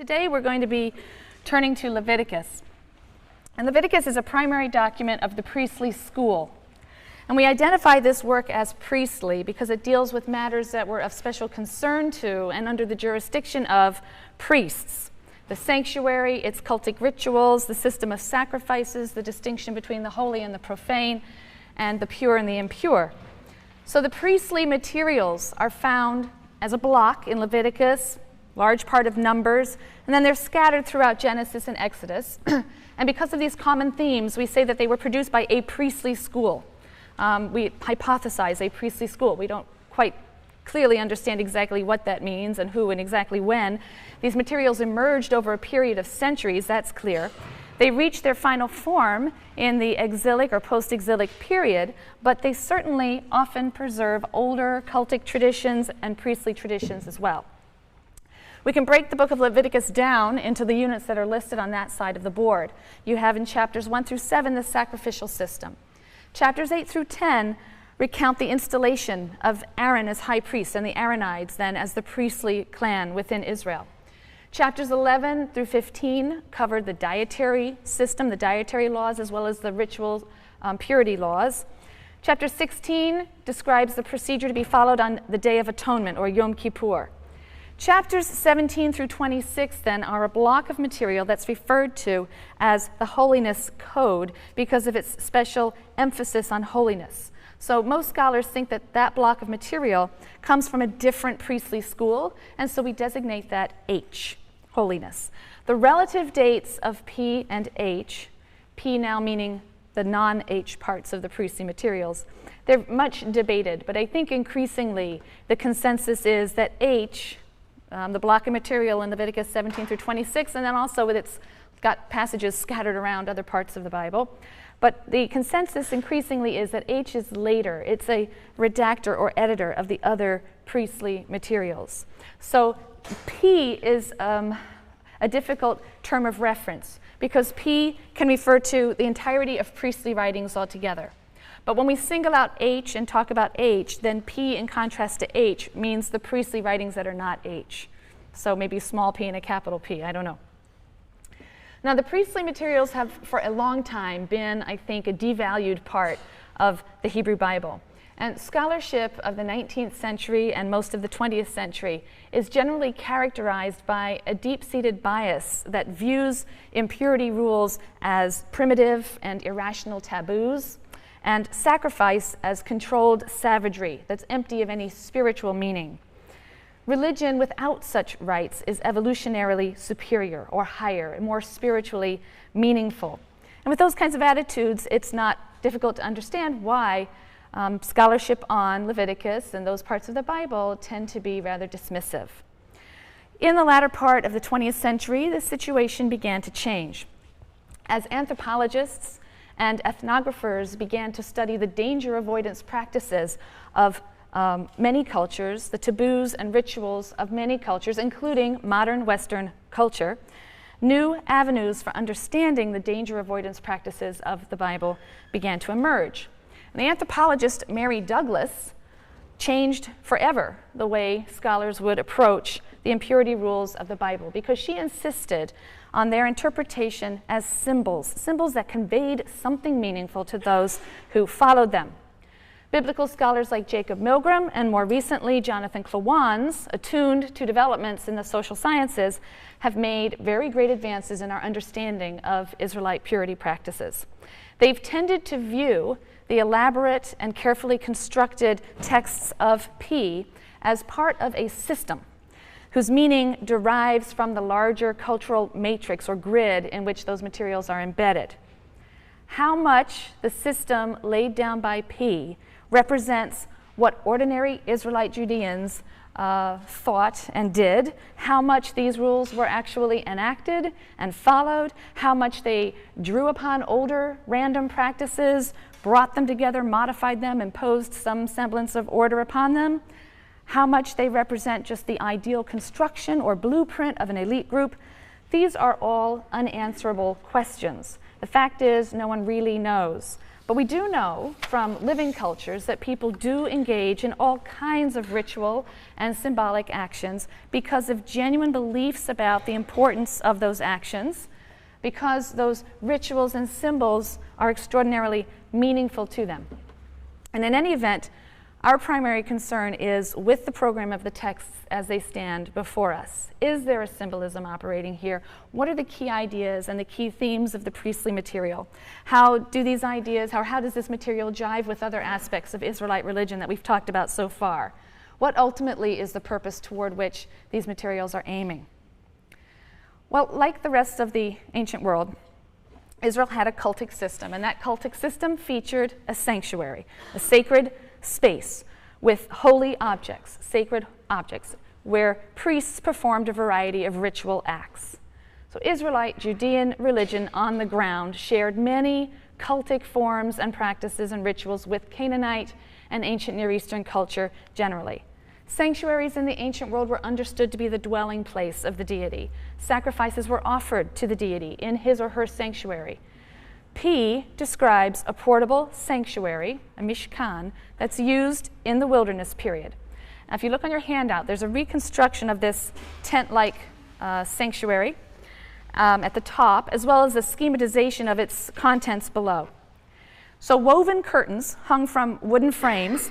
Today we're going to be turning to Leviticus. And Leviticus is a primary document of the priestly school. And we identify this work as priestly because it deals with matters that were of special concern to and under the jurisdiction of priests. The sanctuary, its cultic rituals, the system of sacrifices, the distinction between the holy and the profane, and the pure and the impure. So the priestly materials are found as a block in Leviticus, large part of Numbers, and then they're scattered throughout Genesis and Exodus. And because of these common themes, we say that they were produced by a priestly school. We hypothesize a priestly school. We don't quite clearly understand exactly what that means and who and exactly when. These materials emerged over a period of centuries, that's clear. They reached their final form in the exilic or post-exilic period, but they certainly often preserve older cultic traditions and priestly traditions as well. We can break the book of Leviticus down into the units that are listed on that side of the board. You have in chapters 1 through 7 the sacrificial system. Chapters 8 through 10 recount the installation of Aaron as high priest and the Aaronites then as the priestly clan within Israel. Chapters 11 through 15 cover the dietary system, the dietary laws, as well as the ritual purity laws. Chapter 16 describes the procedure to be followed on the Day of Atonement, or Yom Kippur. Chapters 17 through 26 then are a block of material that's referred to as the Holiness Code because of its special emphasis on holiness. So most scholars think that that block of material comes from a different priestly school, and so we designate that H, holiness. The relative dates of P and H, P now meaning the non-H parts of the priestly materials, they're much debated, but I think increasingly the consensus is that H, the block of material in Leviticus 17 through 26, and then also with its got passages scattered around other parts of the Bible. But the consensus increasingly is that H is later. It's a redactor or editor of the other priestly materials. So P is a difficult term of reference because P can refer to the entirety of priestly writings altogether. But when we single out H and talk about H, then P in contrast to H means the priestly writings that are not H. So maybe small p and a capital P, I don't know. Now the priestly materials have for a long time been, I think, a devalued part of the Hebrew Bible. And scholarship of the 19th century and most of the 20th century is generally characterized by a deep-seated bias that views impurity rules as primitive and irrational taboos, and sacrifice as controlled savagery that's empty of any spiritual meaning. Religion without such rites is evolutionarily superior or higher and more spiritually meaningful. And with those kinds of attitudes, it's not difficult to understand why scholarship on Leviticus and those parts of the Bible tend to be rather dismissive. In the latter part of the 20th century, the situation began to change. As anthropologists and ethnographers began to study the danger avoidance practices of many cultures, the taboos and rituals of many cultures, including modern Western culture, new avenues for understanding the danger avoidance practices of the Bible began to emerge. And the anthropologist Mary Douglas changed forever the way scholars would approach the impurity rules of the Bible because she insisted on their interpretation as symbols that conveyed something meaningful to those who followed them. Biblical scholars like Jacob Milgram and more recently Jonathan Klawans, attuned to developments in the social sciences, have made very great advances in our understanding of Israelite purity practices. They've tended to view the elaborate and carefully constructed texts of P as part of a system whose meaning derives from the larger cultural matrix or grid in which those materials are embedded. How much the system laid down by P represents what ordinary Israelite Judeans thought and did, how much these rules were actually enacted and followed, how much they drew upon older random practices, brought them together, modified them, imposed some semblance of order upon them, how much they represent just the ideal construction or blueprint of an elite group. These are all unanswerable questions. The fact is, no one really knows. But But we do know from living cultures that people do engage in all kinds of ritual and symbolic actions because of genuine beliefs about the importance of those actions, because those rituals and symbols are extraordinarily meaningful to them. And in any event, our primary concern is with the program of the texts as they stand before us. Is there a symbolism operating here? What are the key ideas and the key themes of the priestly material? How do these ideas, how does this material jive with other aspects of Israelite religion that we've talked about so far? What ultimately is the purpose toward which these materials are aiming? Well, like the rest of the ancient world, Israel had a cultic system, and that cultic system featured a sanctuary, a sacred space with holy objects, sacred objects, where priests performed a variety of ritual acts. So Israelite Judean religion on the ground shared many cultic forms and practices and rituals with Canaanite and ancient Near Eastern culture generally. Sanctuaries in the ancient world were understood to be the dwelling place of the deity. Sacrifices were offered to the deity in his or her sanctuary. P describes a portable sanctuary, a mishkan, that's used in the wilderness period. Now, if you look on your handout, there's a reconstruction of this tent-like sanctuary at the top, as well as a schematization of its contents below. So woven curtains hung from wooden frames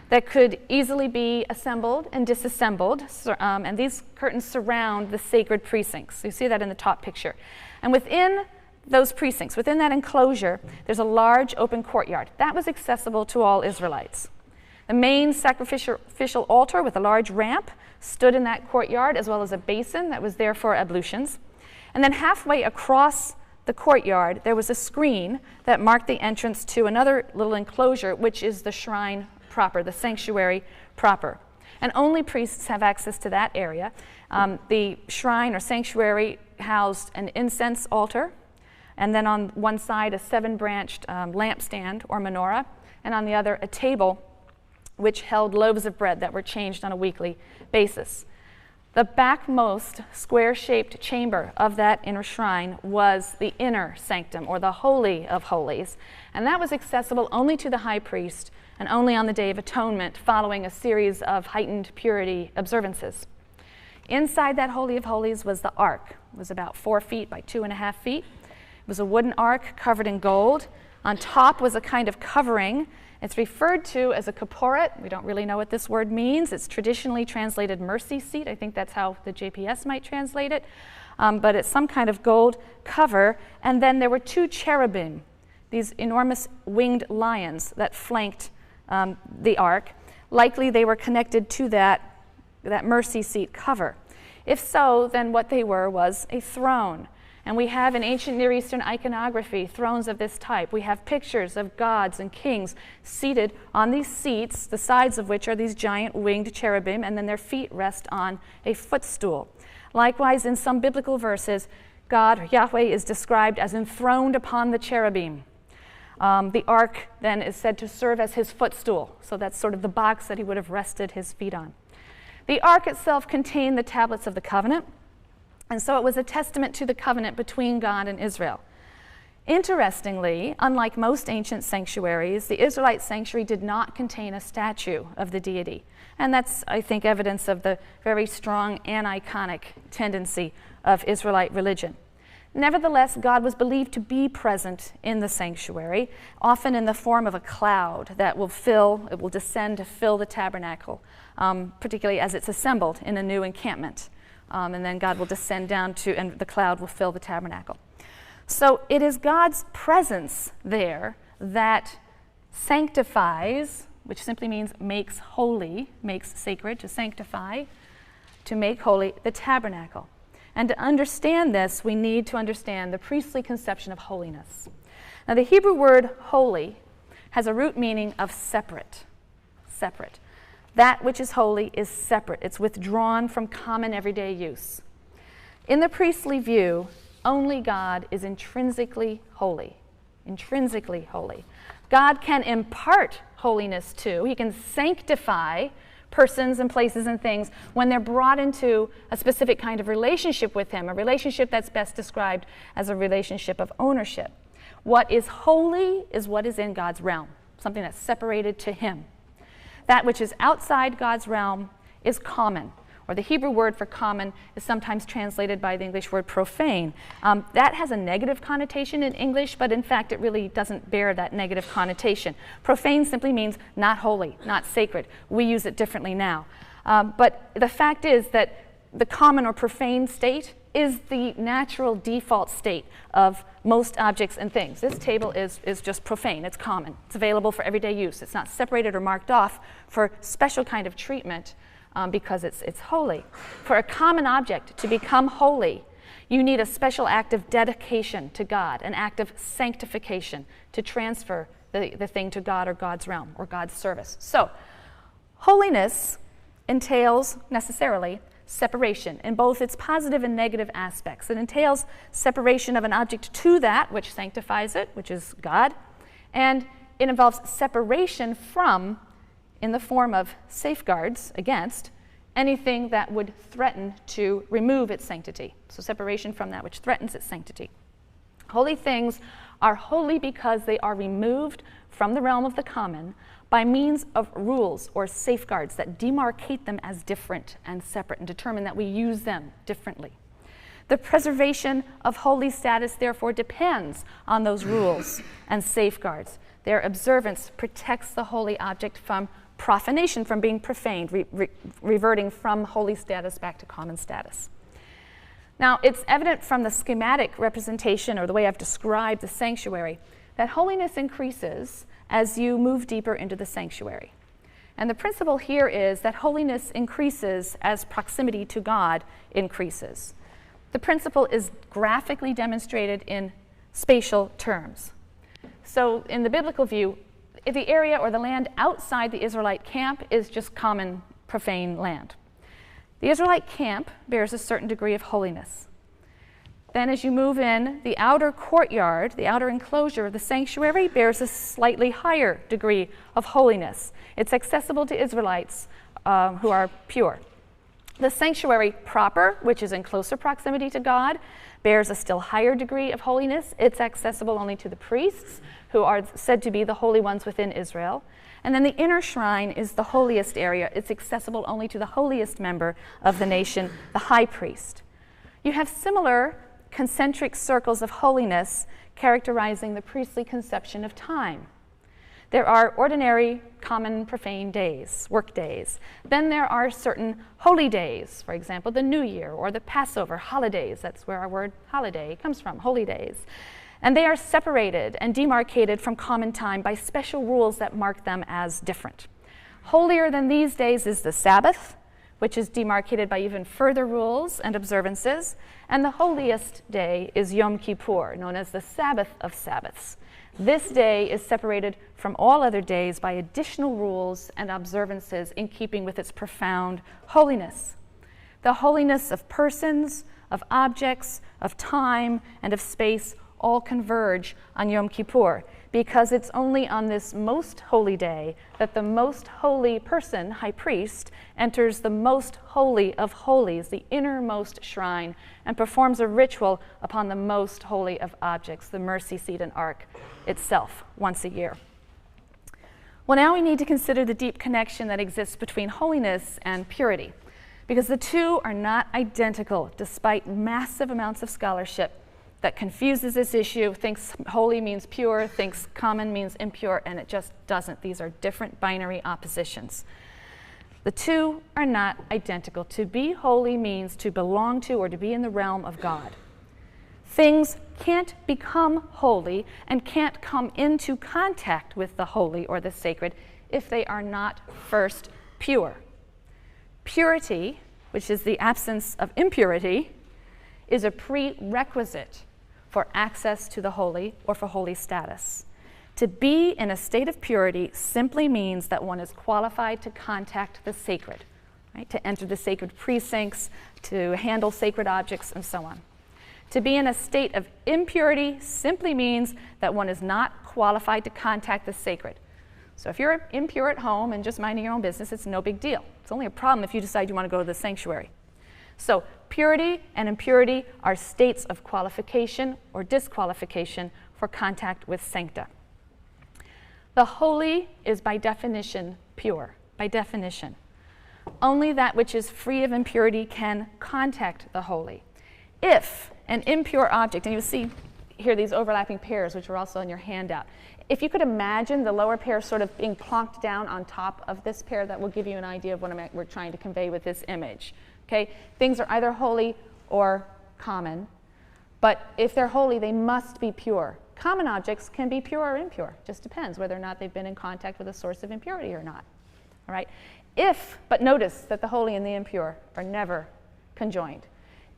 that could easily be assembled and disassembled, and these curtains surround the sacred precincts. You see that in the top picture. And within those precincts, within that enclosure, there's a large open courtyard. That was accessible to all Israelites. The main sacrificial altar with a large ramp stood in that courtyard, as well as a basin that was there for ablutions. And then halfway across the courtyard, there was a screen that marked the entrance to another little enclosure, which is the shrine proper, the sanctuary proper. And only priests have access to that area. The shrine or sanctuary housed an incense altar, and then on one side a 7-branched lampstand or menorah, and on the other a table which held loaves of bread that were changed on a weekly basis. The backmost square-shaped chamber of that inner shrine was the inner sanctum, or the Holy of Holies, and that was accessible only to the high priest and only on the Day of Atonement, following a series of heightened purity observances. Inside that Holy of Holies was the ark. It was about 4 feet by 2.5 feet. It was a wooden ark covered in gold. On top was a kind of covering. It's referred to as a kaporet. We don't really know what this word means. It's traditionally translated mercy seat. I think that's how the JPS might translate it. But it's some kind of gold cover. And then there were 2 cherubim, these enormous winged lions that flanked the ark. Likely they were connected to that mercy seat cover. If so, then what they were was a throne. And we have in ancient Near Eastern iconography thrones of this type. We have pictures of gods and kings seated on these seats, the sides of which are these giant winged cherubim, and then their feet rest on a footstool. Likewise, in some biblical verses, God, or Yahweh, is described as enthroned upon the cherubim. The ark then is said to serve as his footstool, so that's sort of the box that he would have rested his feet on. The ark itself contained the tablets of the covenant, and so it was a testament to the covenant between God and Israel. Interestingly, unlike most ancient sanctuaries, the Israelite sanctuary did not contain a statue of the deity. And that's, I think, evidence of the very strong aniconic tendency of Israelite religion. Nevertheless, God was believed to be present in the sanctuary, often in the form of a cloud that it will descend to fill the tabernacle, particularly as it's assembled in a new encampment. And then God will descend down and the cloud will fill the tabernacle. So it is God's presence there that sanctifies, which simply means makes holy, makes sacred, to sanctify, to make holy, the tabernacle. And to understand this, we need to understand the priestly conception of holiness. Now, the Hebrew word holy has a root meaning of separate, separate. That which is holy is separate. It's withdrawn from common everyday use. In the priestly view, only God is intrinsically holy. Intrinsically holy. God can impart holiness to, he can sanctify persons and places and things when they're brought into a specific kind of relationship with him, a relationship that's best described as a relationship of ownership. What is holy is what is in God's realm, something that's separated to him. That which is outside God's realm is common, or the Hebrew word for common is sometimes translated by the English word profane. That has a negative connotation in English, but in fact it really doesn't bear that negative connotation. Profane simply means not holy, not sacred. We use it differently now. But the fact is that the common or profane state is the natural default state of most objects and things. This table is just profane, it's common. It's available for everyday use. It's not separated or marked off for special kind of treatment because it's holy. For a common object to become holy, you need a special act of dedication to God, an act of sanctification to transfer the thing to God or God's realm or God's service. So, holiness entails necessarily separation in both its positive and negative aspects. It entails separation of an object to that which sanctifies it, which is God, and it involves separation from, in the form of safeguards against, anything that would threaten to remove its sanctity. So separation from that which threatens its sanctity. Holy things are holy because they are removed from the realm of the common by means of rules or safeguards that demarcate them as different and separate and determine that we use them differently. The preservation of holy status, therefore, depends on those rules and safeguards. Their observance protects the holy object from profanation, from being profaned, reverting from holy status back to common status. Now, it's evident from the schematic representation, or the way I've described the sanctuary, that holiness increases as you move deeper into the sanctuary. And the principle here is that holiness increases as proximity to God increases. The principle is graphically demonstrated in spatial terms. So in the biblical view, the area or the land outside the Israelite camp is just common profane land. The Israelite camp bears a certain degree of holiness. Then as you move in, the outer courtyard, the outer enclosure of the sanctuary bears a slightly higher degree of holiness. It's accessible to Israelites who are pure. The sanctuary proper, which is in closer proximity to God, bears a still higher degree of holiness. It's accessible only to the priests, who are said to be the holy ones within Israel. And then the inner shrine is the holiest area. It's accessible only to the holiest member of the nation, the high priest. You have similar concentric circles of holiness characterizing the priestly conception of time. There are ordinary, common, profane days, work days. Then there are certain holy days, for example, the New Year or the Passover, holidays. That's where our word holiday comes from, holy days. And they are separated and demarcated from common time by special rules that mark them as different. Holier than these days is the Sabbath, which is demarcated by even further rules and observances. And the holiest day is Yom Kippur, known as the Sabbath of Sabbaths. This day is separated from all other days by additional rules and observances in keeping with its profound holiness. The holiness of persons, of objects, of time, and of space all converge on Yom Kippur, because it's only on this most holy day that the most holy person, high priest, enters the most holy of holies, the innermost shrine, and performs a ritual upon the most holy of objects, the mercy seat and ark itself, once a year. Well, now we need to consider the deep connection that exists between holiness and purity, because the two are not identical, despite massive amounts of scholarship that confuses this issue, thinks holy means pure, thinks common means impure, and it just doesn't. These are different binary oppositions. The two are not identical. To be holy means to belong to or to be in the realm of God. Things can't become holy and can't come into contact with the holy or the sacred if they are not first pure. Purity, which is the absence of impurity, is a prerequisite for access to the holy or for holy status. To be in a state of purity simply means that one is qualified to contact the sacred, right? To enter the sacred precincts, to handle sacred objects, and so on. To be in a state of impurity simply means that one is not qualified to contact the sacred. So if you're impure at home and just minding your own business, it's no big deal. It's only a problem if you decide you want to go to the sanctuary. So purity and impurity are states of qualification or disqualification for contact with sancta. The holy is by definition pure, by definition. Only that which is free of impurity can contact the holy. If an impure object, and you'll see here these overlapping pairs, which are also in your handout. If you could imagine the lower pair sort of being plonked down on top of this pair, that will give you an idea of what we're trying to convey with this image. Okay? Things are either holy or common, but if they're holy, they must be pure. Common objects can be pure or impure. Just depends whether or not they've been in contact with a source of impurity or not. All right? But notice that the holy and the impure are never conjoined.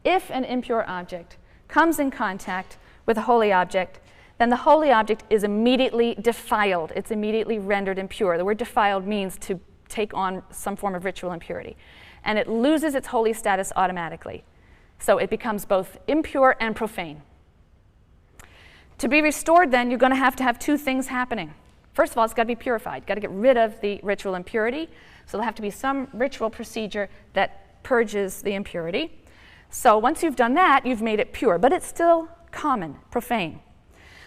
If an impure object comes in contact with a holy object, then the holy object is immediately defiled. It's immediately rendered impure. The word defiled means to take on some form of ritual impurity. And it loses its holy status automatically. So it becomes both impure and profane. To be restored, then, you're going to have two things happening. First of all, it's got to be purified. Got to get rid of the ritual impurity. So there'll have to be some ritual procedure that purges the impurity. So once you've done that, you've made it pure. But it's still common, profane.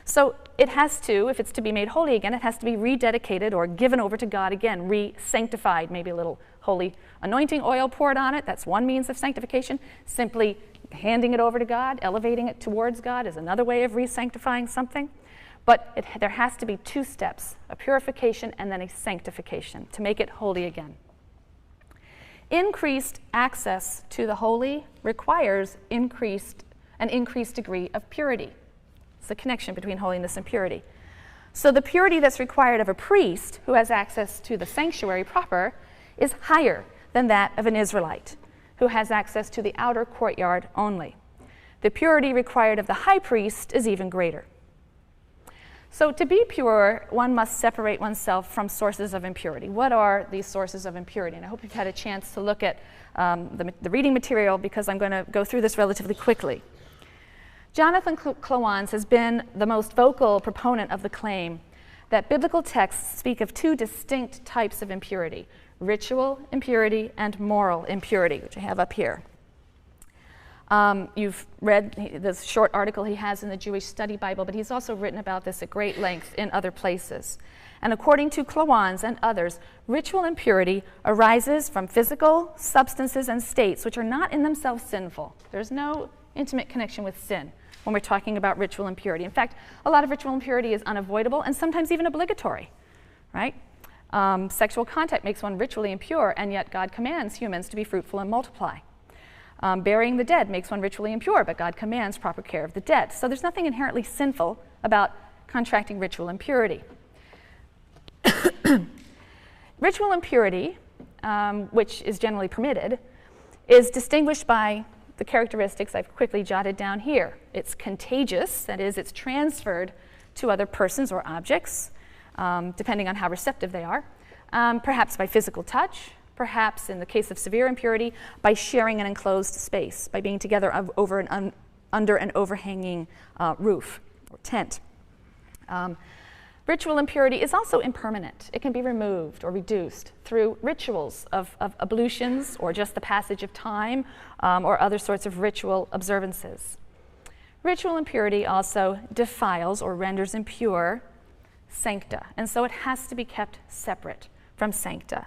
So it has to, if it's to be made holy again, it has to be rededicated or given over to God again, re-sanctified, maybe a little holy anointing oil poured on it. That's one means of sanctification. Simply handing it over to God, elevating it towards God is another way of re-sanctifying something. But there has to be two steps, a purification and then a sanctification to make it holy again. Increased access to the holy requires an increased degree of purity. It's the connection between holiness and purity. So the purity that's required of a priest who has access to the sanctuary proper is higher than that of an Israelite who has access to the outer courtyard only. The purity required of the high priest is even greater. So to be pure, one must separate oneself from sources of impurity. What are these sources of impurity? And I hope you've had a chance to look at the reading material because I'm going to go through this relatively quickly. Jonathan Klawans has been the most vocal proponent of the claim that biblical texts speak of two distinct types of impurity, ritual impurity and moral impurity, which I have up here. You've read this short article he has in the Jewish Study Bible, but he's also written about this at great length in other places. And according to Klawans and others, ritual impurity arises from physical substances and states which are not in themselves sinful. There's no intimate connection with sin when we're talking about ritual impurity. In fact, a lot of ritual impurity is unavoidable and sometimes even obligatory, right? Sexual contact makes one ritually impure, and yet God commands humans to be fruitful and multiply. Burying the dead makes one ritually impure, but God commands proper care of the dead. So there's nothing inherently sinful about contracting ritual impurity. Ritual impurity, which is generally permitted, is distinguished by the characteristics I've quickly jotted down here. It's contagious, that is, it's transferred to other persons or objects, depending on how receptive they are, perhaps by physical touch, perhaps in the case of severe impurity, by sharing an enclosed space, by being together under an overhanging roof or tent. Ritual impurity is also impermanent. It can be removed or reduced through rituals of ablutions or just the passage of time or other sorts of ritual observances. Ritual impurity also defiles or renders impure sancta, and so it has to be kept separate from sancta.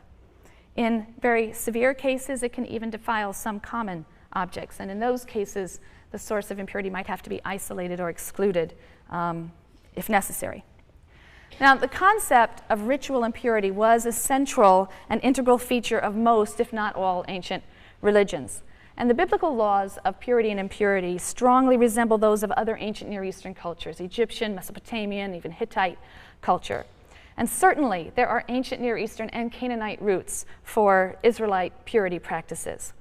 In very severe cases, it can even defile some common objects, and in those cases, the source of impurity might have to be isolated or excluded if necessary. Now, the concept of ritual impurity was a central and integral feature of most, if not all, ancient religions. And the biblical laws of purity and impurity strongly resemble those of other ancient Near Eastern cultures, Egyptian, Mesopotamian, even Hittite culture. And certainly, there are ancient Near Eastern and Canaanite roots for Israelite purity practices.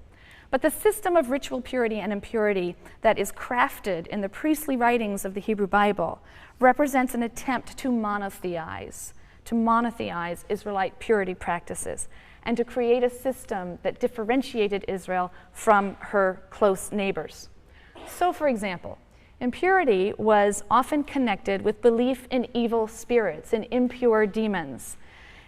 But the system of ritual purity and impurity that is crafted in the priestly writings of the Hebrew Bible represents an attempt to monotheize Israelite purity practices and to create a system that differentiated Israel from her close neighbors. So, for example, impurity was often connected with belief in evil spirits and impure demons.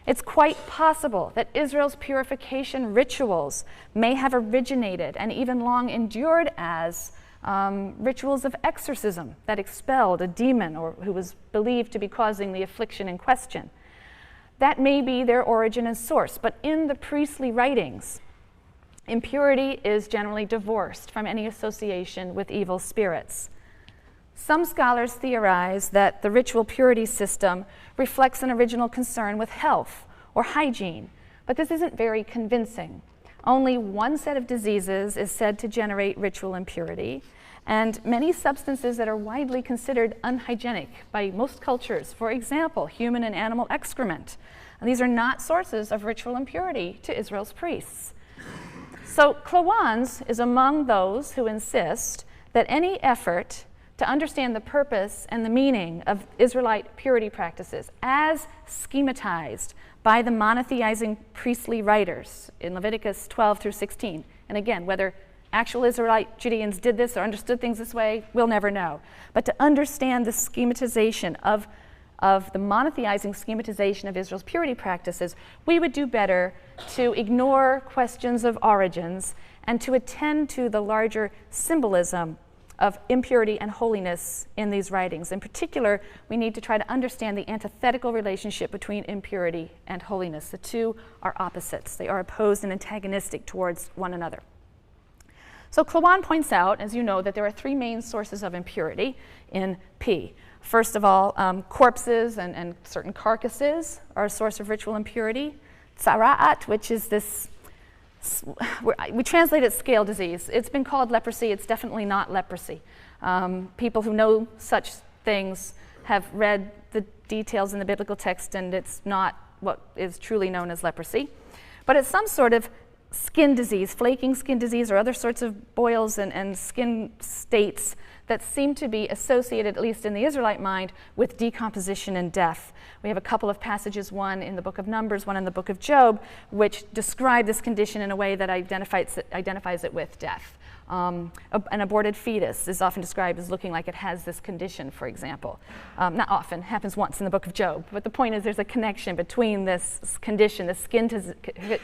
It's quite possible that Israel's purification rituals may have originated and even long endured as rituals of exorcism that expelled a demon or who was believed to be causing the affliction in question. That may be their origin and source, but in the priestly writings, impurity is generally divorced from any association with evil spirits. Some scholars theorize that the ritual purity system reflects an original concern with health or hygiene, but this isn't very convincing. Only one set of diseases is said to generate ritual impurity, and many substances that are widely considered unhygienic by most cultures, for example, human and animal excrement, and these are not sources of ritual impurity to Israel's priests. So Klawans is among those who insist that any effort to understand the purpose and the meaning of Israelite purity practices as schematized by the monotheizing priestly writers in Leviticus 12 through 16. And again, whether actual Israelite Judeans did this or understood things this way, we'll never know. But to understand the schematization of the monotheizing schematization of Israel's purity practices, we would do better to ignore questions of origins and to attend to the larger symbolism of impurity and holiness in these writings. In particular, we need to try to understand the antithetical relationship between impurity and holiness. The two are opposites. They are opposed and antagonistic towards one another. So Klawan points out, as you know, that there are three main sources of impurity in P. First of all, corpses and certain carcasses are a source of ritual impurity. Tzara'at, which is this, we translate it scale disease. It's been called leprosy. It's definitely not leprosy. People who know such things have read the details in the biblical text, and it's not what is truly known as leprosy. But it's some sort of skin disease, flaking skin disease, or other sorts of boils and skin states that seem to be associated, at least in the Israelite mind, with decomposition and death. We have a couple of passages, one in the book of Numbers, one in the book of Job, which describe this condition in a way that identifies it with death. An aborted fetus is often described as looking like it has this condition, for example. Not often, happens once in the book of Job, but the point is there's a connection between this condition, the skin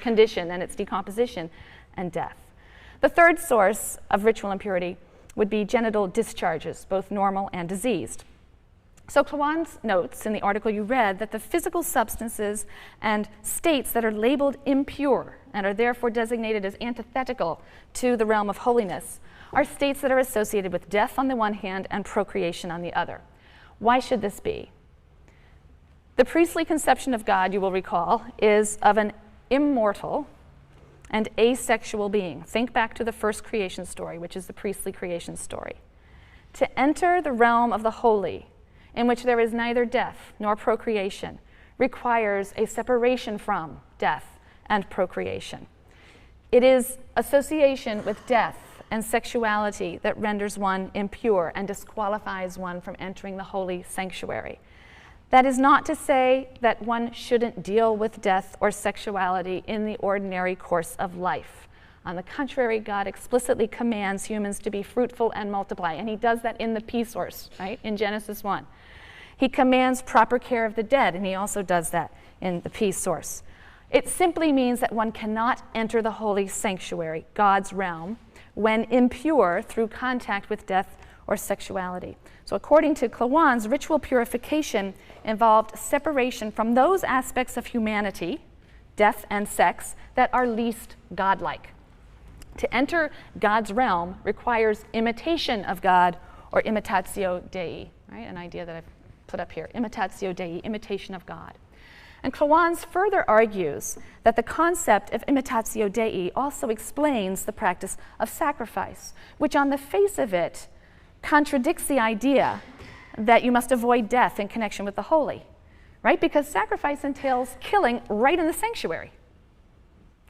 condition and its decomposition and death. The third source of ritual impurity would be genital discharges, both normal and diseased. So Klawan notes in the article you read that the physical substances and states that are labeled impure and are therefore designated as antithetical to the realm of holiness are states that are associated with death on the one hand and procreation on the other. Why should this be? The priestly conception of God, you will recall, is of an immortal and asexual being. Think back to the first creation story, which is the priestly creation story. To enter the realm of the holy, in which there is neither death nor procreation, requires a separation from death and procreation. It is association with death and sexuality that renders one impure and disqualifies one from entering the holy sanctuary. That is not to say that one shouldn't deal with death or sexuality in the ordinary course of life. On the contrary, God explicitly commands humans to be fruitful and multiply, and he does that in the P source, right, in Genesis 1. He commands proper care of the dead, and he also does that in the P source. It simply means that one cannot enter the holy sanctuary, God's realm, when impure through contact with death or sexuality. So according to Klawan's, ritual purification involved separation from those aspects of humanity, death and sex, that are least godlike. To enter God's realm requires imitation of God, or imitatio dei, right? An idea that I've put up here, imitatio dei, imitation of God. And Klawan's further argues that the concept of imitatio dei also explains the practice of sacrifice, which on the face of it contradicts the idea that you must avoid death in connection with the holy, right? Because sacrifice entails killing right in the sanctuary.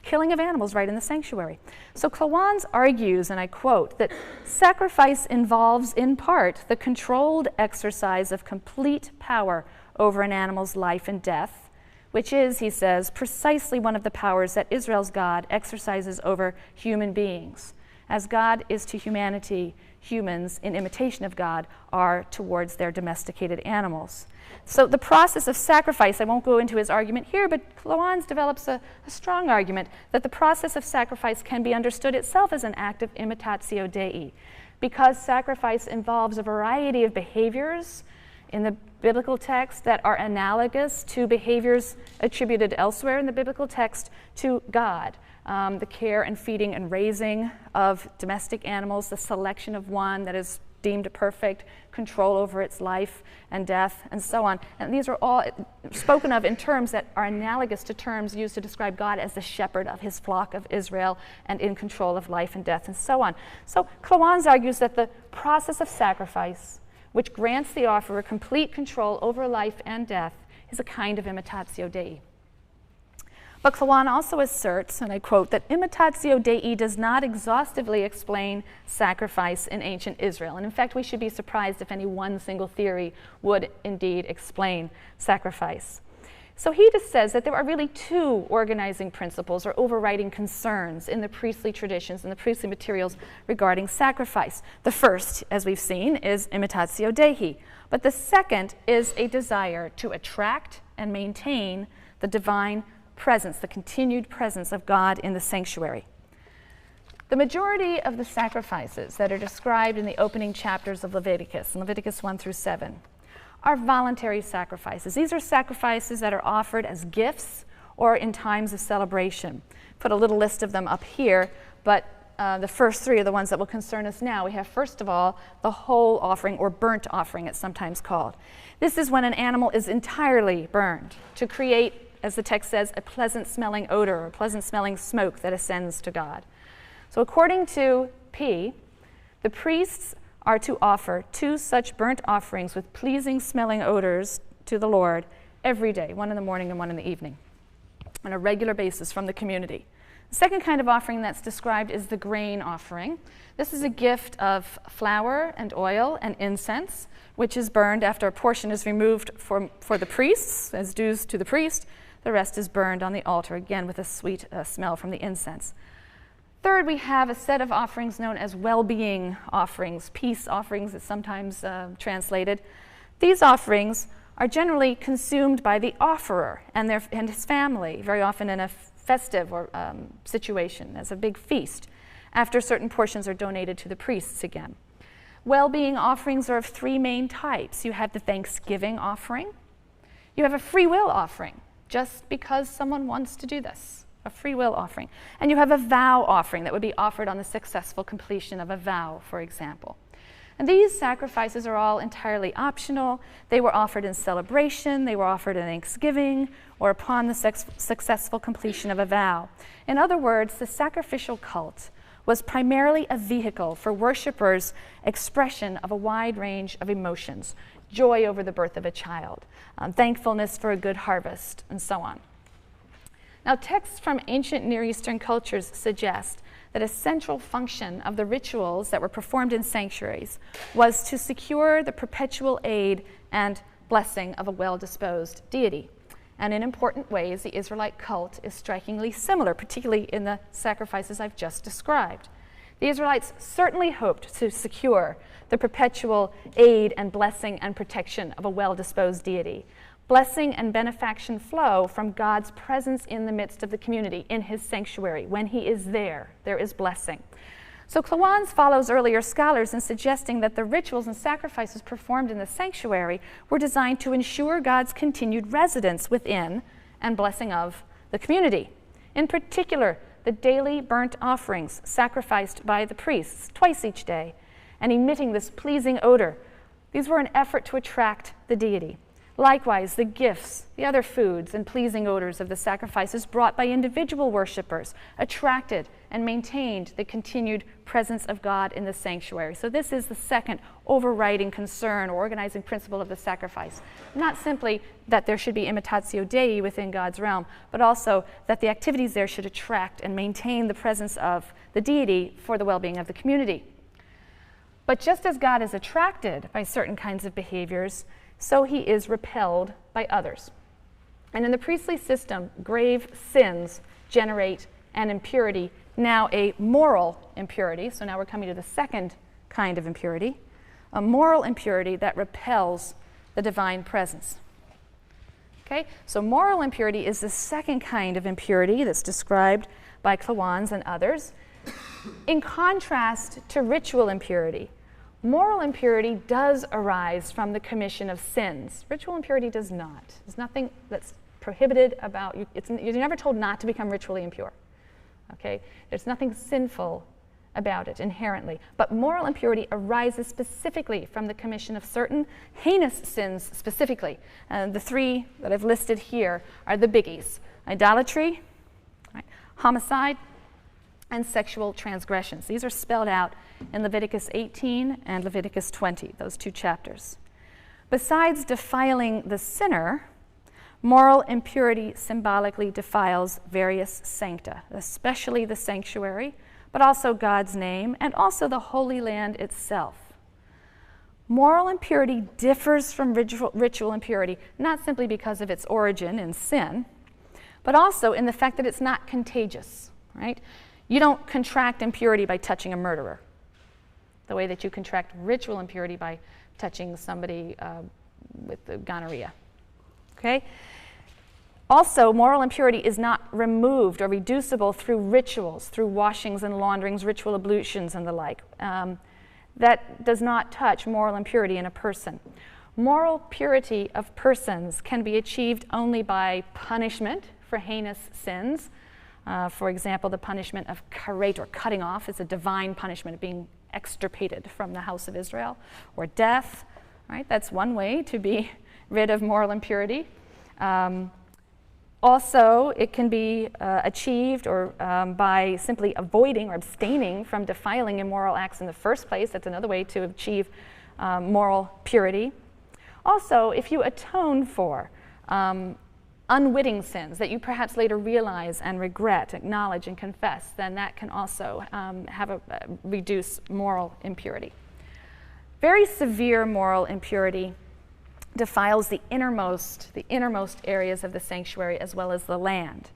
Killing of animals right in the sanctuary. So Klawan argues, and I quote, that sacrifice involves in part the controlled exercise of complete power over an animal's life and death, which is, he says, precisely one of the powers that Israel's God exercises over human beings. as God is to humanity, humans, in imitation of God, are towards their domesticated animals. So the process of sacrifice, I won't go into his argument here, but Cloans develops a strong argument that the process of sacrifice can be understood itself as an act of imitatio dei, because sacrifice involves a variety of behaviors in the biblical text that are analogous to behaviors attributed elsewhere in the biblical text to God. The care and feeding and raising of domestic animals, the selection of one that is deemed perfect, control over its life and death, and so on. And these are all spoken of in terms that are analogous to terms used to describe God as the shepherd of his flock of Israel and in control of life and death, and so on. So Cloans argues that the process of sacrifice, which grants the offerer complete control over life and death, is a kind of imitatio dei. But Cloan also asserts, and I quote, that imitatio dei does not exhaustively explain sacrifice in ancient Israel. And in fact, we should be surprised if any one single theory would indeed explain sacrifice. So he just says that there are really two organizing principles or overriding concerns in the priestly traditions and the priestly materials regarding sacrifice. The first, as we've seen, is imitatio dei. But the second is a desire to attract and maintain the divine presence, the continued presence of God in the sanctuary. The majority of the sacrifices that are described in the opening chapters of Leviticus, in Leviticus 1 through 7, are voluntary sacrifices. These are sacrifices that are offered as gifts or in times of celebration. Put a little list of them up here, but the first three are the ones that will concern us now. We have, first of all, the whole offering, or burnt offering, it's sometimes called. This is when an animal is entirely burned to create, as the text says, a pleasant-smelling odor or pleasant-smelling smoke that ascends to God. So according to P, the priests are to offer 2 such burnt offerings with pleasing-smelling odors to the Lord every day, one in the morning and one in the evening, on a regular basis from the community. The second kind of offering that's described is the grain offering. This is a gift of flour and oil and incense, which is burned after a portion is removed for the priests, as dues to the priest. The rest is burned on the altar, again with a sweet smell from the incense. Third, we have a set of offerings known as well-being offerings, peace offerings, it's sometimes translated. These offerings are generally consumed by the offerer and his family, very often in a festive or situation, as a big feast, after certain portions are donated to the priests again. Well-being offerings are of 3 main types. You have the thanksgiving offering. You have a free will offering, just because someone wants to do this, a free will offering. And you have a vow offering that would be offered on the successful completion of a vow, for example. And these sacrifices are all entirely optional. They were offered in celebration, they were offered in thanksgiving, or upon the successful completion of a vow. In other words, the sacrificial cult was primarily a vehicle for worshipers' expression of a wide range of emotions, joy over the birth of a child, thankfulness for a good harvest, and so on. Now, texts from ancient Near Eastern cultures suggest that a central function of the rituals that were performed in sanctuaries was to secure the perpetual aid and blessing of a well-disposed deity. And in important ways, the Israelite cult is strikingly similar, particularly in the sacrifices I've just described. The Israelites certainly hoped to secure the perpetual aid and blessing and protection of a well-disposed deity. Blessing and benefaction flow from God's presence in the midst of the community, in his sanctuary. When he is there, there is blessing. So Cloans follows earlier scholars in suggesting that the rituals and sacrifices performed in the sanctuary were designed to ensure God's continued residence within and blessing of the community. In particular, the daily burnt offerings sacrificed by the priests twice each day and emitting this pleasing odor. These were an effort to attract the deity. Likewise, the gifts, the other foods and pleasing odors of the sacrifices brought by individual worshipers attracted and maintained the continued presence of God in the sanctuary. So this is the second overriding concern or organizing principle of the sacrifice. Not simply that there should be imitatio dei within God's realm, but also that the activities there should attract and maintain the presence of the deity for the well-being of the community. But just as God is attracted by certain kinds of behaviors, so he is repelled by others. And in the priestly system, grave sins generate an impurity Now a moral impurity, so now we're coming to the second kind of impurity, a moral impurity that repels the divine presence. Okay, so moral impurity is the second kind of impurity that's described by Klawans and others. In contrast to ritual impurity, moral impurity does arise from the commission of sins. Ritual impurity does not. There's nothing that's prohibited about you. You're never told not to become ritually impure. Okay, there's nothing sinful about it inherently. But moral impurity arises specifically from the commission of certain heinous sins specifically. The three that I've listed here are the biggies: idolatry, right, homicide, and sexual transgressions. These are spelled out in Leviticus 18 and Leviticus 20, those two chapters. Besides defiling the sinner, moral impurity symbolically defiles various sancta, especially the sanctuary, but also God's name, and also the Holy Land itself. Moral impurity differs from ritual impurity, not simply because of its origin in sin, but also in the fact that it's not contagious, right? You don't contract impurity by touching a murderer, the way that you contract ritual impurity by touching somebody with the gonorrhea, okay? Also, moral impurity is not removed or reducible through rituals, through washings and launderings, ritual ablutions, and the like. That does not touch moral impurity in a person. Moral purity of persons can be achieved only by punishment for heinous sins. For example, the punishment of karet, or cutting off, is a divine punishment of being extirpated from the house of Israel, or death. Right? That's one way to be rid of moral impurity. Also, it can be achieved by simply avoiding or abstaining from defiling immoral acts in the first place. That's another way to achieve moral purity. Also, if you atone for unwitting sins that you perhaps later realize and regret, acknowledge and confess, then that can also reduce moral impurity. Very severe moral impurity defiles the innermost areas of the sanctuary as well as the land.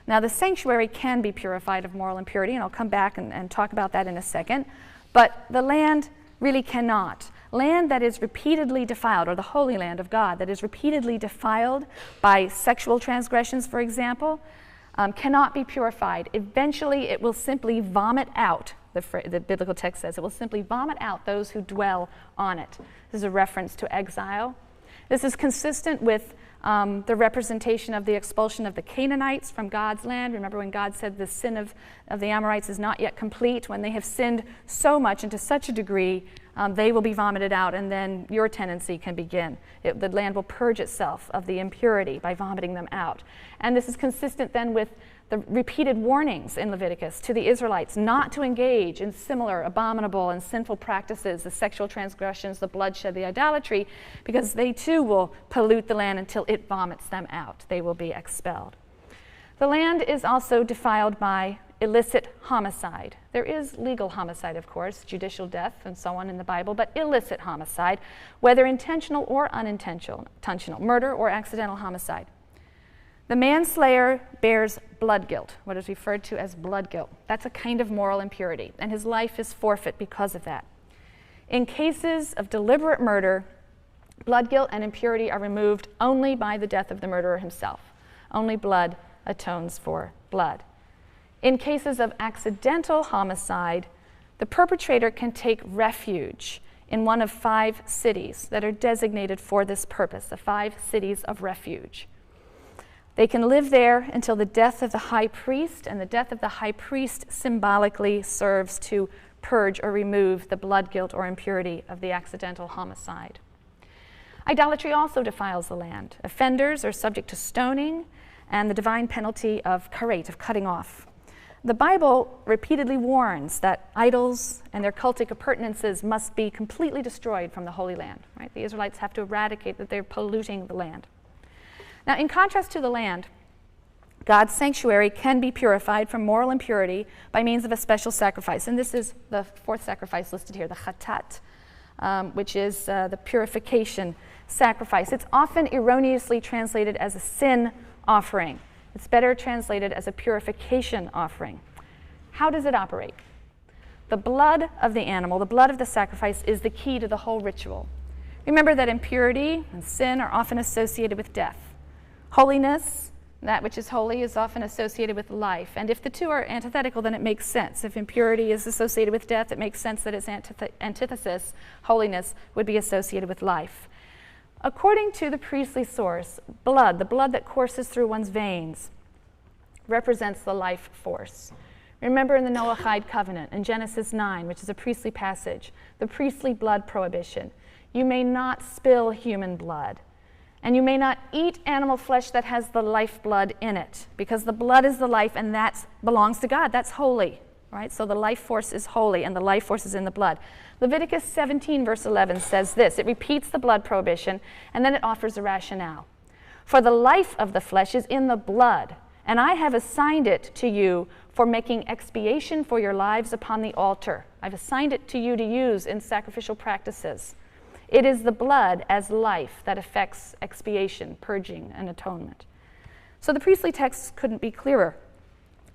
Now, the sanctuary can be purified of moral impurity, and I'll come back and talk about that in a second, but the land really cannot. Land that is repeatedly defiled, or the Holy Land of God, that is repeatedly defiled by sexual transgressions, for example, cannot be purified. Eventually, it will simply vomit out, the biblical text says, it will simply vomit out those who dwell on it. This is a reference to exile. This is consistent with the representation of the expulsion of the Canaanites from God's land. Remember when God said the sin of the Amorites is not yet complete? When they have sinned so much and to such a degree, they will be vomited out, and then your tendency can begin. The land will purge itself of the impurity by vomiting them out. And this is consistent then with the repeated warnings in Leviticus to the Israelites not to engage in similar abominable and sinful practices, the sexual transgressions, the bloodshed, the idolatry, because they too will pollute the land until it vomits them out. They will be expelled. The land is also defiled by illicit homicide. There is legal homicide, of course, judicial death and so on in the Bible, but illicit homicide, whether intentional or unintentional, murder or accidental homicide. The manslayer bears blood guilt, what is referred to as blood guilt. That's a kind of moral impurity, and his life is forfeit because of that. In cases of deliberate murder, blood guilt and impurity are removed only by the death of the murderer himself. Only blood atones for blood. In cases of accidental homicide, the perpetrator can take refuge in one of 5 cities that are designated for this purpose, the 5 cities of refuge. They can live there until the death of the high priest, and the death of the high priest symbolically serves to purge or remove the blood guilt or impurity of the accidental homicide. Idolatry also defiles the land. Offenders are subject to stoning and the divine penalty of karet, of cutting off. The Bible repeatedly warns that idols and their cultic appurtenances must be completely destroyed from the Holy Land. Right? The Israelites have to eradicate that they're polluting the land. Now, in contrast to the land, God's sanctuary can be purified from moral impurity by means of a special sacrifice. And this is the 4th sacrifice listed here, the chatat, which is the purification sacrifice. It's often erroneously translated as a sin offering. It's better translated as a purification offering. How does it operate? The blood of the animal, the blood of the sacrifice, is the key to the whole ritual. Remember that impurity and sin are often associated with death. Holiness, that which is holy, is often associated with life. And if the two are antithetical, then it makes sense. If impurity is associated with death, it makes sense that its antithesis, holiness, would be associated with life. According to the priestly source, blood, the blood that courses through one's veins, represents the life force. Remember in the Noahide covenant, in Genesis 9, which is a priestly passage, the priestly blood prohibition. You may not spill human blood, and you may not eat animal flesh that has the lifeblood in it, because the blood is the life, and that belongs to God. That's holy, right? So the life force is holy, and the life force is in the blood. Leviticus 17, verse 11 says this. It repeats the blood prohibition, and then it offers a rationale. For the life of the flesh is in the blood, and I have assigned it to you for making expiation for your lives upon the altar. I've assigned it to you to use in sacrificial practices. It is the blood as life that affects expiation, purging, and atonement. So the priestly text couldn't be clearer.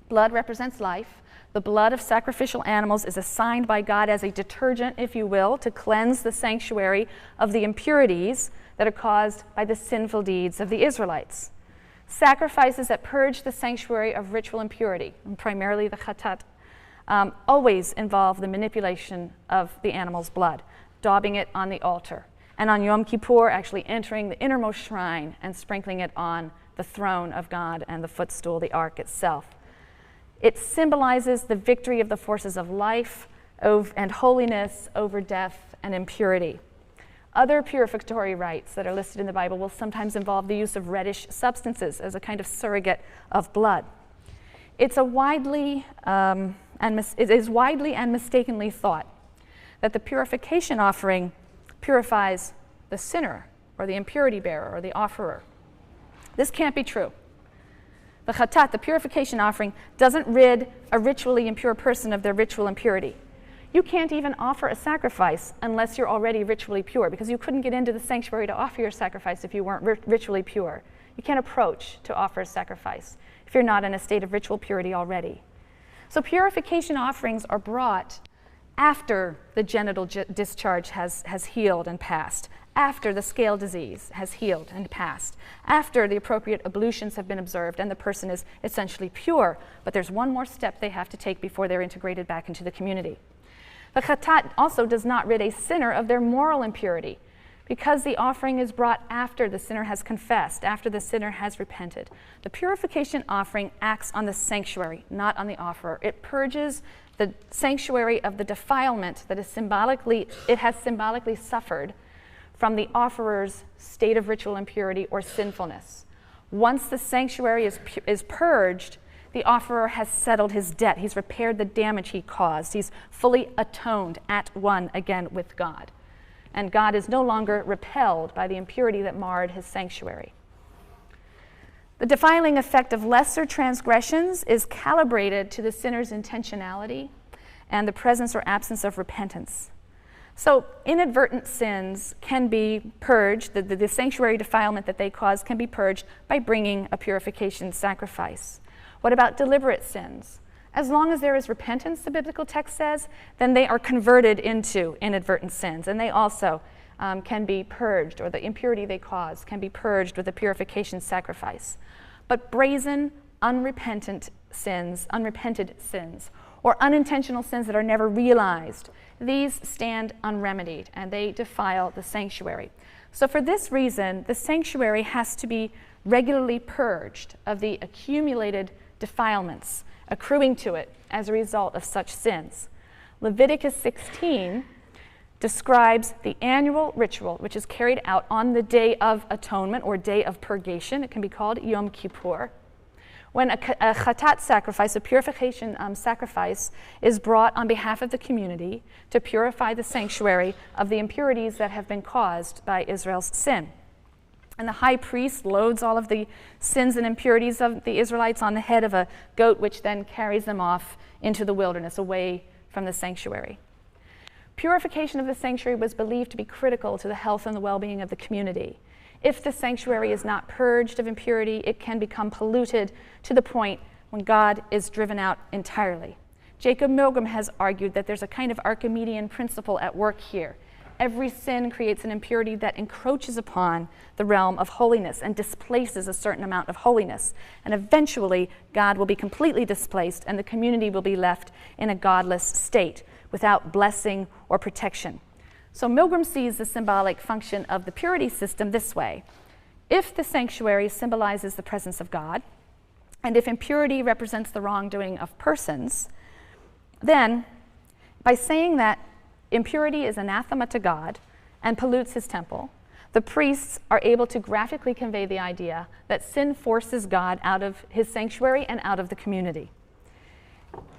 Blood represents life. The blood of sacrificial animals is assigned by God as a detergent, if you will, to cleanse the sanctuary of the impurities that are caused by the sinful deeds of the Israelites. Sacrifices that purge the sanctuary of ritual impurity, and primarily the chatat, always involve the manipulation of the animal's blood, daubing it on the altar, and on Yom Kippur actually entering the innermost shrine and sprinkling it on the throne of God and the footstool, the ark itself. It symbolizes the victory of the forces of life and holiness over death and impurity. Other purificatory rites that are listed in the Bible will sometimes involve the use of reddish substances as a kind of surrogate of blood. It is widely and mistakenly thought that the purification offering purifies the sinner or the impurity bearer or the offerer. This can't be true. The chatat, the purification offering, doesn't rid a ritually impure person of their ritual impurity. You can't even offer a sacrifice unless you're already ritually pure, because you couldn't get into the sanctuary to offer your sacrifice if you weren't ritually pure. You can't approach to offer a sacrifice if you're not in a state of ritual purity already. So purification offerings are brought after the genital discharge has healed and passed, after the scale disease has healed and passed, after the appropriate ablutions have been observed and the person is essentially pure. But there's one more step they have to take before they're integrated back into the community. The chatat also does not rid a sinner of their moral impurity, because the offering is brought after the sinner has confessed, after the sinner has repented. The purification offering acts on the sanctuary, not on the offerer. It purges the sanctuary of the defilement that has symbolically suffered from the offerer's state of ritual impurity or sinfulness. Once the sanctuary is purged, the offerer has settled his debt. He's repaired the damage he caused. He's fully atoned, at one again with God. And God is no longer repelled by the impurity that marred his sanctuary. The defiling effect of lesser transgressions is calibrated to the sinner's intentionality and the presence or absence of repentance. So inadvertent sins can be purged, the sanctuary defilement that they cause can be purged by bringing a purification sacrifice. What about deliberate sins? As long as there is repentance, the biblical text says, then they are converted into inadvertent sins, and they also can be purged, or the impurity they cause can be purged with a purification sacrifice. But brazen, unrepented sins, or unintentional sins that are never realized, these stand unremedied, and they defile the sanctuary. So for this reason, the sanctuary has to be regularly purged of the accumulated defilements accruing to it as a result of such sins. Leviticus 16 describes the annual ritual which is carried out on the Day of Atonement, or Day of Purgation. It can be called Yom Kippur, when a chatat sacrifice, a purification sacrifice, is brought on behalf of the community to purify the sanctuary of the impurities that have been caused by Israel's sin. And the high priest loads all of the sins and impurities of the Israelites on the head of a goat, which then carries them off into the wilderness, away from the sanctuary. Purification of the sanctuary was believed to be critical to the health and the well-being of the community. If the sanctuary is not purged of impurity, it can become polluted to the point when God is driven out entirely. Jacob Milgram has argued that there's a kind of Archimedean principle at work here. Every sin creates an impurity that encroaches upon the realm of holiness and displaces a certain amount of holiness. And eventually, God will be completely displaced and the community will be left in a godless state without blessing or protection. So Milgram sees the symbolic function of the purity system this way. If the sanctuary symbolizes the presence of God, and if impurity represents the wrongdoing of persons, then by saying that impurity is anathema to God and pollutes his temple, the priests are able to graphically convey the idea that sin forces God out of his sanctuary and out of the community.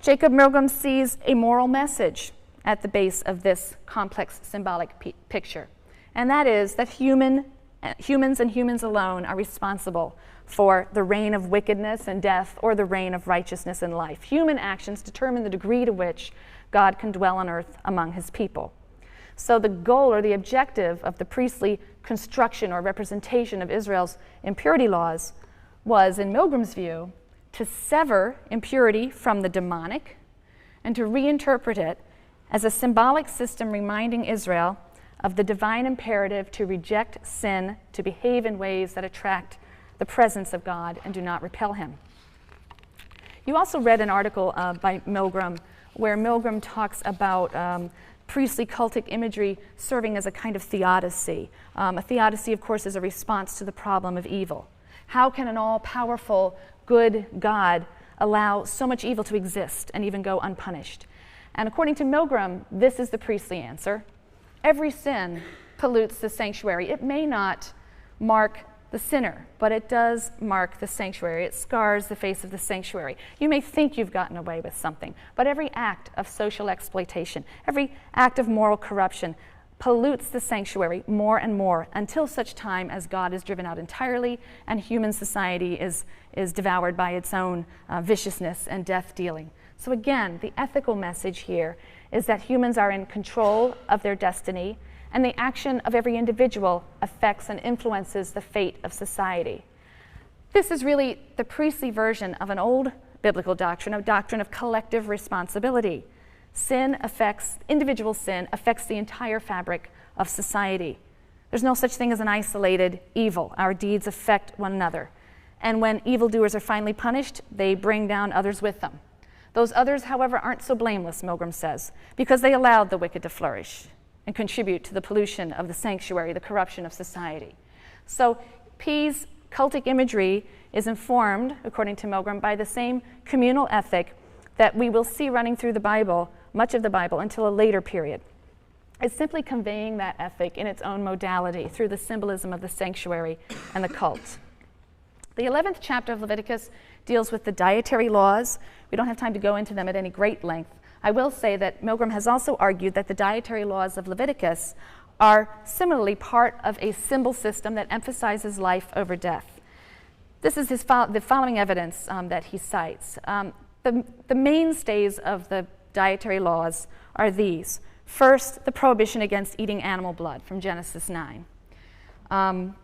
Jacob Milgram sees a moral message at the base of this complex symbolic picture, and that is that humans and humans alone are responsible for the reign of wickedness and death or the reign of righteousness and life. Human actions determine the degree to which God can dwell on earth among his people. So the goal or the objective of the priestly construction or representation of Israel's impurity laws was, in Milgram's view, to sever impurity from the demonic and to reinterpret it as a symbolic system reminding Israel of the divine imperative to reject sin, to behave in ways that attract the presence of God and do not repel him. You also read an article by Milgram where Milgram talks about priestly cultic imagery serving as a kind of theodicy. A theodicy, of course, is a response to the problem of evil. How can an all-powerful, good God allow so much evil to exist and even go unpunished? And according to Milgram, this is the priestly answer. Every sin pollutes the sanctuary. It may not mark the sinner, but it does mark the sanctuary. It scars the face of the sanctuary. You may think you've gotten away with something, but every act of social exploitation, every act of moral corruption pollutes the sanctuary more and more until such time as God is driven out entirely and human society is devoured by its own viciousness and death dealing. So again, the ethical message here is that humans are in control of their destiny, and the action of every individual affects and influences the fate of society. This is really the priestly version of an old biblical doctrine, a doctrine of collective responsibility. Individual sin affects the entire fabric of society. There's no such thing as an isolated evil. Our deeds affect one another. And when evildoers are finally punished, they bring down others with them. Those others, however, aren't so blameless, Milgram says, because they allowed the wicked to flourish and contribute to the pollution of the sanctuary, the corruption of society. So P's cultic imagery is informed, according to Milgram, by the same communal ethic that we will see running through the Bible, much of the Bible, until a later period. It's simply conveying that ethic in its own modality through the symbolism of the sanctuary and the cult. The 11th chapter of Leviticus deals with the dietary laws. We don't have time to go into them at any great length. I will say that Milgram has also argued that the dietary laws of Leviticus are similarly part of a symbol system that emphasizes life over death. This is the following evidence that he cites. The mainstays of the dietary laws are these. First, the prohibition against eating animal blood from Genesis 9,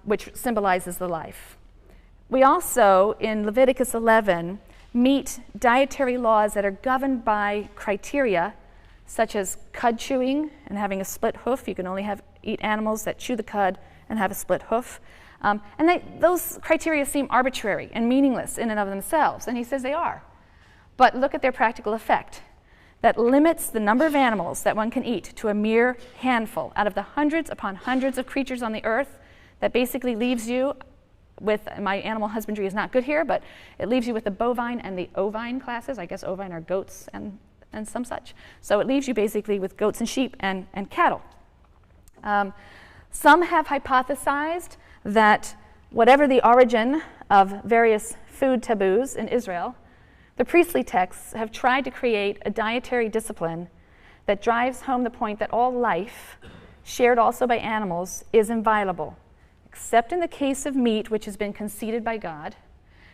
which symbolizes the life. We also, in Leviticus 11, meet dietary laws that are governed by criteria such as cud chewing and having a split hoof. You can only eat animals that chew the cud and have a split hoof. Those criteria seem arbitrary and meaningless in and of themselves, and he says they are. But look at their practical effect. That limits the number of animals that one can eat to a mere handful out of the hundreds upon hundreds of creatures on the earth. That basically leaves you with, my animal husbandry is not good here, but it leaves you with the bovine and the ovine classes. I guess ovine are goats and some such. So it leaves you basically with goats and sheep and cattle. Some have hypothesized that whatever the origin of various food taboos in Israel, the priestly texts have tried to create a dietary discipline that drives home the point that all life, shared also by animals, is inviolable, except in the case of meat which has been conceded by God,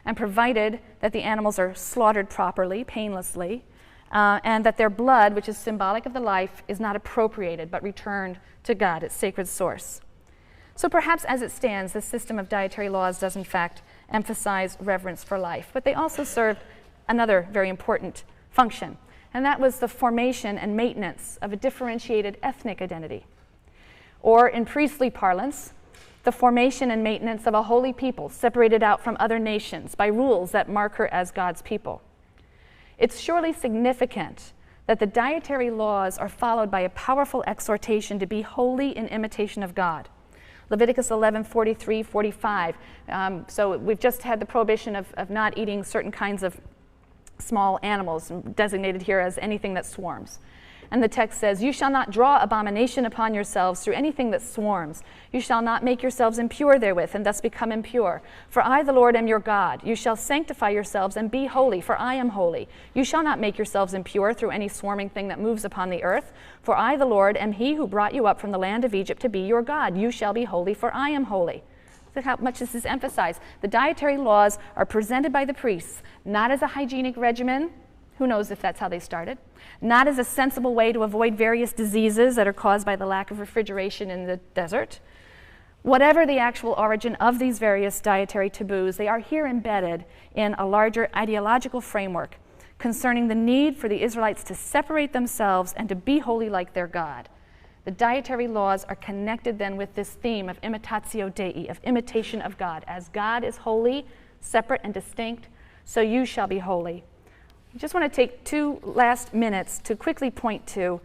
and provided that the animals are slaughtered properly, painlessly, and that their blood, which is symbolic of the life, is not appropriated but returned to God, its sacred source. So perhaps as it stands, the system of dietary laws does in fact emphasize reverence for life, but they also serve another very important function. and that was the formation and maintenance of a differentiated ethnic identity. Or in priestly parlance, the formation and maintenance of a holy people separated out from other nations by rules that mark her as God's people. It's surely significant that the dietary laws are followed by a powerful exhortation to be holy in imitation of God. Leviticus 11:43-45. So we've just had the prohibition of not eating certain kinds of small animals, designated here as anything that swarms. And the text says, "You shall not draw abomination upon yourselves through anything that swarms. You shall not make yourselves impure therewith, and thus become impure. For I, the Lord, am your God. You shall sanctify yourselves and be holy, for I am holy. You shall not make yourselves impure through any swarming thing that moves upon the earth. For I, the Lord, am he who brought you up from the land of Egypt to be your God. You shall be holy, for I am holy." Look how much this is emphasized. The dietary laws are presented by the priests, not as a hygienic regimen. Who knows if that's how they started? Not as a sensible way to avoid various diseases that are caused by the lack of refrigeration in the desert. Whatever the actual origin of these various dietary taboos, they are here embedded in a larger ideological framework concerning the need for the Israelites to separate themselves and to be holy like their God. The dietary laws are connected then with this theme of imitatio dei, of imitation of God. As God is holy, separate and distinct, so you shall be holy. I just want to take 2 last minutes to quickly point to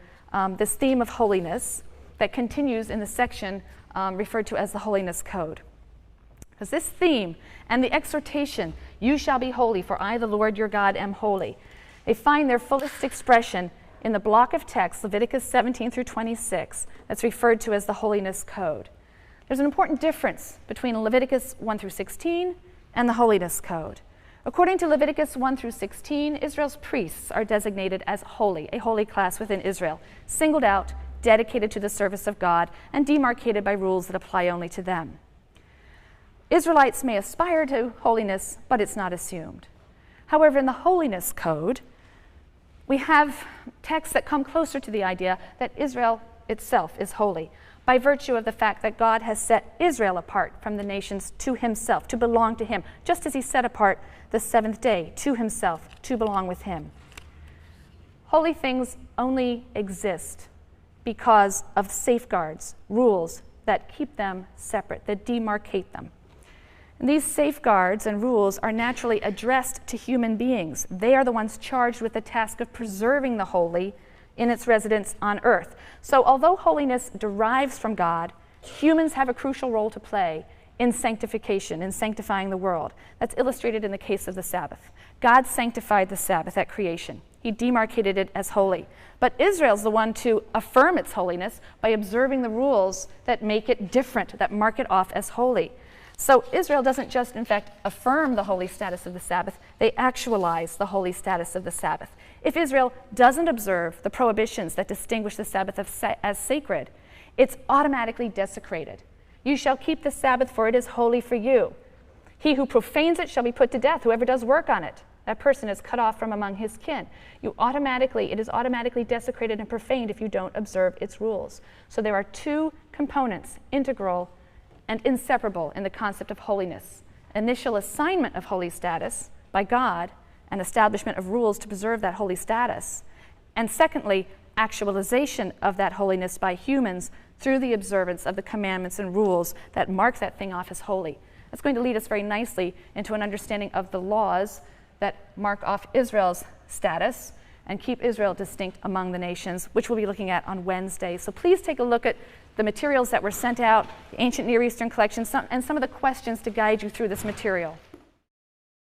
this theme of holiness that continues in the section referred to as the Holiness Code. Because this theme and the exhortation, "You shall be holy, for I, the Lord your God, am holy," they find their fullest expression in the block of text, Leviticus 17-26, that's referred to as the Holiness Code. There's an important difference between Leviticus 1-16 and the Holiness Code. According to Leviticus 1-16, Israel's priests are designated as holy, a holy class within Israel, singled out, dedicated to the service of God, and demarcated by rules that apply only to them. Israelites may aspire to holiness, but it's not assumed. However, in the Holiness Code, we have texts that come closer to the idea that Israel itself is holy, by virtue of the fact that God has set Israel apart from the nations to himself, to belong to him, just as he set apart the 7th day to himself, to belong with him. Holy things only exist because of safeguards, rules that keep them separate, that demarcate them. And these safeguards and rules are naturally addressed to human beings. They are the ones charged with the task of preserving the holy in its residence on earth. So although holiness derives from God, humans have a crucial role to play in sanctification, in sanctifying the world. That's illustrated in the case of the Sabbath. God sanctified the Sabbath at creation. He demarcated it as holy. But Israel's the one to affirm its holiness by observing the rules that make it different, that mark it off as holy. So Israel doesn't just, in fact, affirm the holy status of the Sabbath, they actualize the holy status of the Sabbath. If Israel doesn't observe the prohibitions that distinguish the Sabbath as sacred, it's automatically desecrated. "You shall keep the Sabbath, for it is holy for you. He who profanes it shall be put to death, whoever does work on it. That person is cut off from among his kin." It is automatically desecrated and profaned if you don't observe its rules. So there are 2 components, integral and inseparable, in the concept of holiness: initial assignment of holy status by God and establishment of rules to preserve that holy status, and secondly, actualization of that holiness by humans through the observance of the commandments and rules that mark that thing off as holy. That's going to lead us very nicely into an understanding of the laws that mark off Israel's status and keep Israel distinct among the nations, which we'll be looking at on Wednesday. So please take a look at the materials that were sent out, the Ancient Near Eastern collection, and some of the questions to guide you through this material.